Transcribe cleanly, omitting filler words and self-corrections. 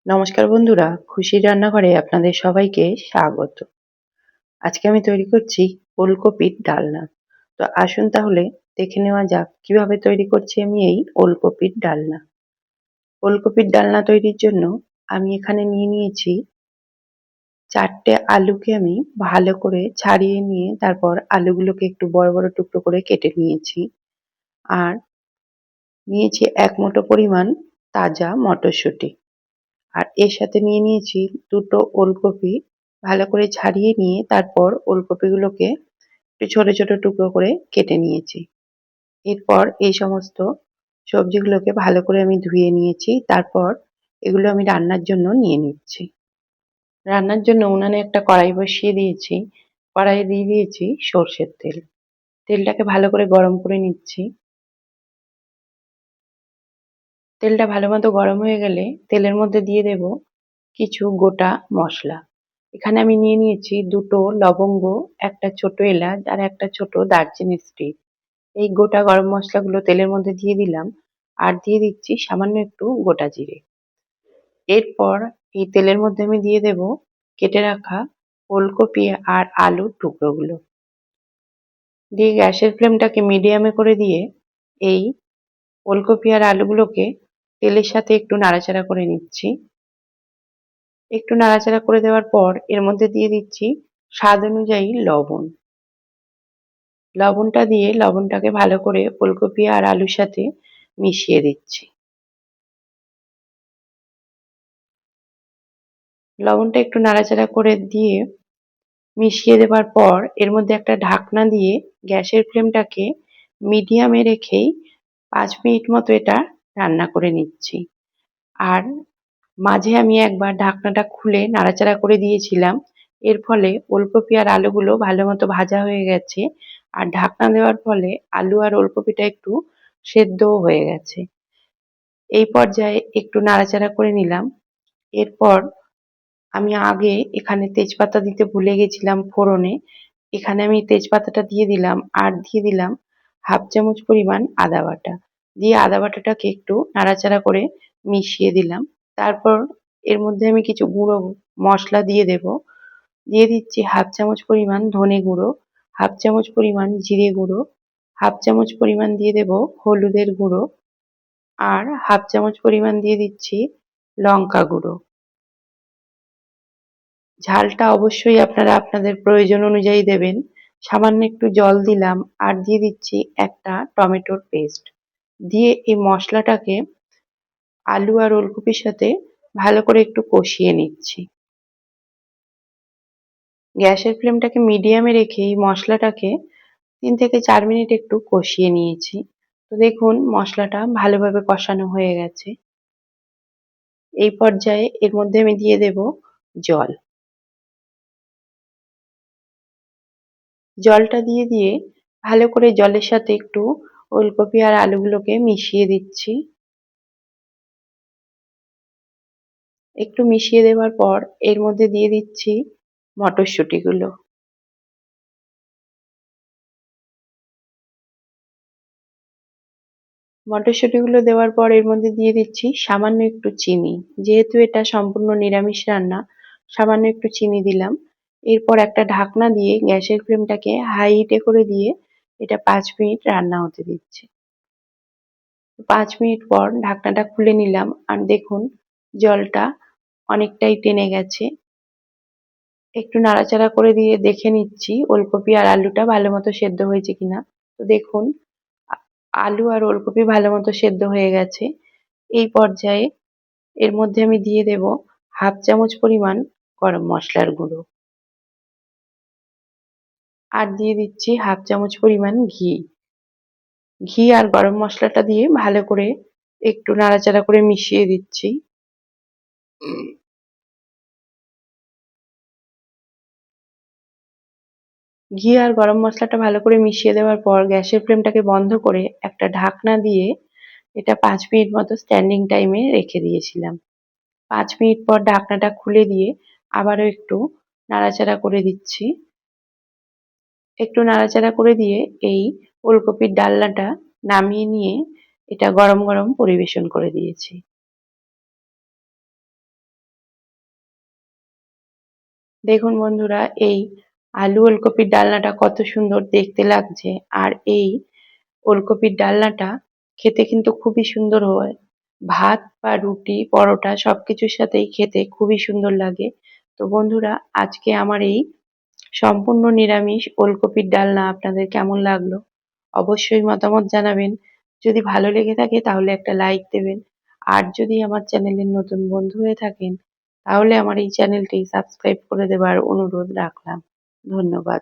নমস্কার বন্ধুরা, খুশির রান্নাঘরে আপনাদের সবাইকে স্বাগত। আজকে আমি তৈরি করছি ওলকপির ডালনা। তো আসুন তাহলে দেখে নেওয়া যাক কিভাবে তৈরি করছি আমি এই ওলকপির ডালনা। ওলকপির ডালনা তৈরির জন্য আমি এখানে নিয়ে নিয়েছি 4টে আলুকে আমি ভালো করে ছাড়িয়ে নিয়ে তারপর আলুগুলোকে একটু বড় বড় টুকরো করে কেটে নিয়েছি। আর নিয়েছি 1 মুঠো পরিমাণ তাজা মটরশুঁটি। আর এর সাথে নিয়ে নিয়েছি 2টো ওলকপি ভালো করে ছাড়িয়ে নিয়ে তারপর ওলকপিগুলোকে একটু ছোট ছোট টুকরো করে কেটে নিয়েছি। এরপর এই সমস্ত সবজিগুলোকে ভালো করে আমি ধুয়ে নিয়েছি। তারপর এগুলো আমি রান্নার জন্য নিয়ে নিচ্ছি। রান্নার জন্য উনানে একটা কড়াই বসিয়ে দিয়েছি। কড়াইয়ে দিয়ে দিয়েছি সর্ষের তেল। তেলটাকে ভালো করে গরম করে নিচ্ছি। তেলটা ভালোমতো গরম হয়ে গেলে তেলের মধ্যে দিয়ে দেব কিছু গোটা মশলা। এখানে আমি নিয়ে নিয়েছি 2টো লবঙ্গ, একটা ছোট এলাচ আর একটা ছোট দারচিনির স্টিক। এই গোটা গরম মশলাগুলো তেলের মধ্যে দিয়ে দিলাম আর দিয়ে দিচ্ছি সামান্য একটু গোটা জিরে। এরপর এই তেলের মধ্যে আমি দিয়ে দেব কেটে রাখা ওলকপি আর আলুর টুকরোগুলো। দিয়ে গ্যাসের ফ্লেমটাকে মিডিয়ামে করে দিয়ে এই ওলকপি আর আলুগুলোকে তেলের সাথে একটু নাড়াচাড়া করে নিচ্ছি। একটু নাড়াচাড়া করে দেওয়ার পর এর মধ্যে দিয়ে দিচ্ছি স্বাদ অনুযায়ী লবণ। লবণটা দিয়ে লবণটাকে ভালো করে ফুলকপি আর আলুর সাথে মিশিয়ে দিচ্ছি। লবণটা একটু নাড়াচাড়া করে দিয়ে মিশিয়ে দেবার পর এর মধ্যে একটা ঢাকনা দিয়ে গ্যাসের ফ্লেমটাকে মিডিয়ামে রেখেই 5 মিনিট মতো এটা রান্না করে নিচ্ছি। আর মাঝে আমি একবার ঢাকনাটা খুলে নাড়াচাড়া করে দিয়েছিলাম। এর ফলে ওলকপি আর আলুগুলো ভালো মতো ভাজা হয়ে গেছে। আর ঢাকনা দেওয়ার ফলে আলু আর ওলকপিটা একটু সেদ্ধও হয়ে গেছে। এই পর্যায়ে একটু নাড়াচাড়া করে নিলাম। এরপর আমি আগে এখানে তেজপাতা দিতে ভুলে গেছিলাম ফোড়নে। এখানে আমি তেজপাতাটা দিয়ে দিলাম আর দিয়ে দিলাম 1/2 চামচ পরিমাণ আদা বাটা। দিয়ে আদা বাটাটাকে একটু নাড়াচাড়া করে মিশিয়ে দিলাম। তারপর এর মধ্যে আমি কিছু গুঁড়ো মশলা দিয়ে দেব। দিয়ে দিচ্ছি 1/2 চামচ পরিমাণ ধনে গুঁড়ো, 1/2 চামচ পরিমাণ জিরে গুঁড়ো, 1/2 চামচ পরিমাণ দিয়ে দেব হলুদের গুঁড়ো আর 1/2 চামচ পরিমাণ দিয়ে দিচ্ছি লঙ্কা গুঁড়ো। ঝালটা অবশ্যই আপনারা আপনাদের প্রয়োজন অনুযায়ী দেবেন। সামান্য একটু জল দিলাম আর দিয়ে দিচ্ছি একটা টমেটোর পেস্ট। দিয়ে এই মশলাটাকে আলু আর ওলকপির সাথে ভালো করে একটু কষিয়ে নিচ্ছি। গ্যাসের ফ্লেমটাকে মিডিয়ামে রেখে এই মশলাটাকে 3 থেকে 4 মিনিট একটু কষিয়ে নিয়েছি। তো দেখুন মশলাটা ভালোভাবে কষানো হয়ে গেছে। এই পর্যায়ে এর মধ্যে আমি দিয়ে দেব জল। জলটা দিয়ে ভালো করে জলের সাথে একটু ওলকপি আর আলুগুলোকে মিশিয়ে দিচ্ছি। একটু মিশিয়ে দেওয়ার পর এর মধ্যে দিয়ে দিচ্ছি মটরশুঁটিগুলো। মটরশুঁটিগুলো দেওয়ার পর এর মধ্যে দিয়ে দিচ্ছি সামান্য একটু চিনি। যেহেতু এটা সম্পূর্ণ নিরামিষ রান্না, সামান্য একটু চিনি দিলাম। এরপর একটা ঢাকনা দিয়ে গ্যাসের ফ্লেমটাকে হাই হিটে করে দিয়ে এটা 5 মিনিট রান্না হতে দিচ্ছি। 5 মিনিট পর ঢাকনাটা খুলে নিলাম আর দেখুন জলটা অনেকটাই টেনে গেছে। একটু নাড়াচাড়া করে দিয়ে দেখে নিচ্ছি ওলকপি আর আলুটা ভালো মতো সেদ্ধ হয়েছে কিনা। তো দেখুন আলু আর ওলকপি ভালো মতো সেদ্ধ হয়ে গেছে। এই পর্যায়ে এর মধ্যে আমি দিয়ে দেব 1/2 চামচ পরিমাণ গরম মশলার গুঁড়ো আর দিয়ে দিচ্ছি 1/2 চামচ পরিমাণ ঘি। ঘি আর গরম মশলাটা দিয়ে ভালো করে একটু নাড়াচাড়া করে মিশিয়ে দিচ্ছি। ঘি আর গরম মশলাটা ভালো করে মিশিয়ে দেওয়ার পর গ্যাসের ফ্লেমটাকে বন্ধ করে একটা ঢাকনা দিয়ে এটা 5 মিনিট মতো স্ট্যান্ডিং টাইমে রেখে দিয়েছিলাম। 5 মিনিট পর ঢাকনাটা খুলে দিয়ে আবারও একটু নাড়াচাড়া করে দিচ্ছি। একটু নাড়াচাড়া করে দিয়ে এই ওলকপির ডালনাটা নামিয়ে নিয়ে এটা গরম গরম পরিবেশন করে দিয়েছি। দেখুন বন্ধুরা, এই আলু ওলকপির ডালনাটা কত সুন্দর দেখতে লাগছে। আর এই ওলকপির ডালনাটা খেতে কিন্তু খুবই সুন্দর হয়। ভাত বা রুটি, পরোটা সবকিছুর সাথেই খেতে খুবই সুন্দর লাগে। তো বন্ধুরা, আজকে আমার এই সম্পূর্ণ নিরামিষ ওলকপির ডালনা আপনাদের কেমন লাগলো অবশ্যই মতামত জানাবেন। যদি ভালো লেগে থাকে তাহলে একটা লাইক দেবেন। আর যদি আমার চ্যানেলের নতুন বন্ধু হয়ে থাকেন তাহলে আমার এই চ্যানেলটি সাবস্ক্রাইব করে দেবার অনুরোধ রাখলাম। ধন্যবাদ।